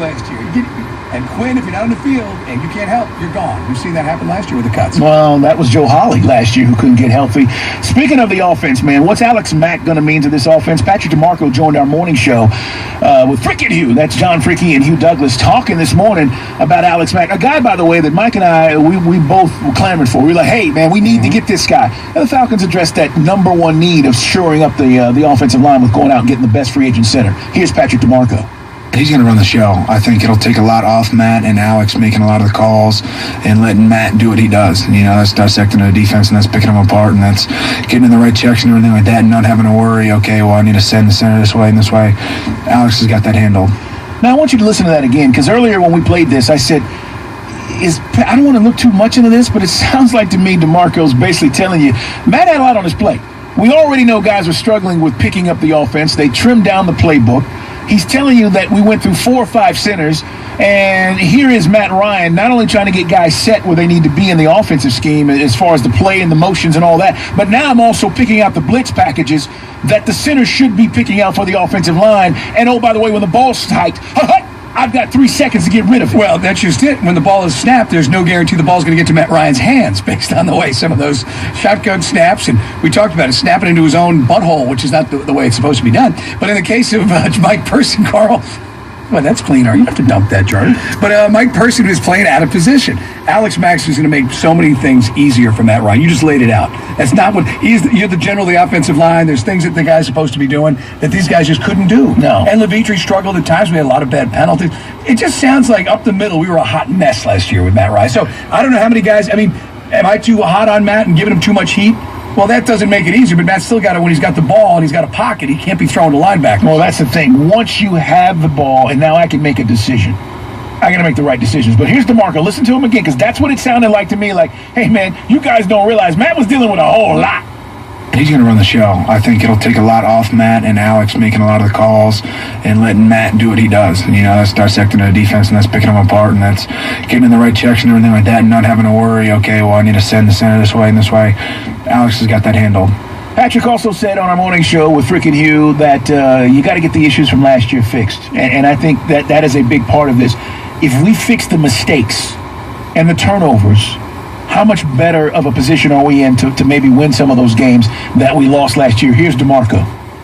last year. And Quinn, if you're not on the field and you can't help, you're gone. We've seen that happen last year with the cuts. Well, that was Joe Holly last year who couldn't get healthy. Speaking of the offense, man, what's Alex Mack going to mean to this offense? Patrick DeMarco joined our morning show with Frick and Hugh. That's John Fricky and Hugh Douglas talking this morning about Alex Mack. A guy, by the way, that Mike and I, we both clamored for. We were like, hey, man, we need to get this guy. And the Falcons addressed that number one need of shoring up the offensive line with going out and getting the best free agent center. Here's Patrick DeMarco. He's going to run the show. I think it'll take a lot off Matt and Alex making a lot of the calls and letting Matt do what he does. You know, that's dissecting the defense and that's picking them apart and that's getting in the right checks and everything like that and not having to worry, okay, well, I need to send the center this way and this way. Alex has got that handled. Now, I want you to listen to that again because earlier when we played this, I said, I don't want to look too much into this, but it sounds like to me DeMarco's basically telling you, Matt had a lot on his plate. We already know guys are struggling with picking up the offense. They trimmed down the playbook. He's telling you that we went through 4 or 5 centers, and here is Matt Ryan not only trying to get guys set where they need to be in the offensive scheme as far as the play and the motions and all that, but now I'm also picking out the blitz packages that the center should be picking out for the offensive line. And, oh, by the way, when the ball's tight, I've got 3 seconds to get rid of it. Well, that's just it. When the ball is snapped, there's no guarantee the ball's going to get to Matt Ryan's hands based on the way some of those shotgun snaps, and we talked about it, snapping into his own butthole, which is not the way it's supposed to be done. But in the case of Mike Person, Carl, well, that's cleaner. You have to dump that, Jordan. But Mike Person is playing out of position. Alex Max is going to make so many things easier for Matt Ryan. You just laid it out. That's not what you're the general of the offensive line. There's things that the guy's supposed to be doing that these guys just couldn't do. No. And Levitri struggled at times. We had a lot of bad penalties. It just sounds like up the middle we were a hot mess last year with Matt Ryan. So I don't know how many guys. I mean, am I too hot on Matt and giving him too much heat? Well, that doesn't make it easier, but Matt's still got it when he's got the ball and he's got a pocket. He can't be throwing to linebackers. Well, that's the thing. Once you have the ball, and now I can make a decision. I got to make the right decisions. But here's DeMarco. Listen to him again, because that's what it sounded like to me. Like, hey, man, you guys don't realize Matt was dealing with a whole lot. He's going to run the show. I think it'll take a lot off Matt and Alex making a lot of the calls and letting Matt do what he does. And, you know, that's dissecting the defense and that's picking them apart and that's getting in the right checks and everything like that and not having to worry, okay, well, I need to send the center this way and this way. Alex has got that handled. Patrick also said on our morning show with Frick and Hugh that you got to get the issues from last year fixed. And I think that is a big part of this. If we fix the mistakes and the turnovers, how much better of a position are we in to maybe win some of those games that we lost last year? Here's DeMarco.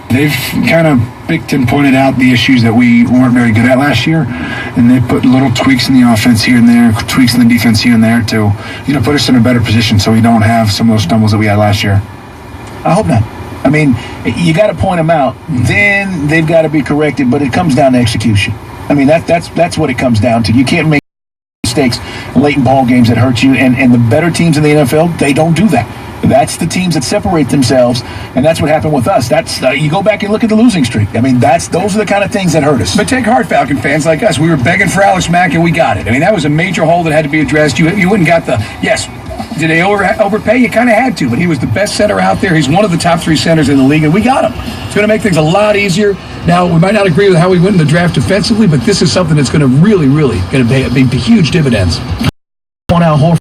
They've kind of picked and pointed out the issues that we weren't very good at last year, and they put little tweaks in the offense here and there, tweaks in the defense here and there to, you know, put us in a better position so we don't have some of those stumbles that we had last year. I hope not. I mean, you got to point them out. Then they've got to be corrected, but it comes down to execution. I mean, that's what it comes down to. You can't make mistakes late in ball games that hurt you, and the better teams in the NFL, they don't do that. That's the teams that separate themselves, and that's what happened with us. That's you go back and look at the losing streak. I mean, those are the kind of things that hurt us. But take heart, Falcon fans like us. We were begging for Alex Mack, and we got it. I mean, that was a major hole that had to be addressed. You wouldn't got the yes. Did they overpay? You kind of had to, but he was the best center out there. He's one of the top 3 centers in the league, and we got him. It's going to make things a lot easier. Now, we might not agree with how we went in the draft defensively, but this is something that's going to really, really going to pay huge dividends. On Al Horford.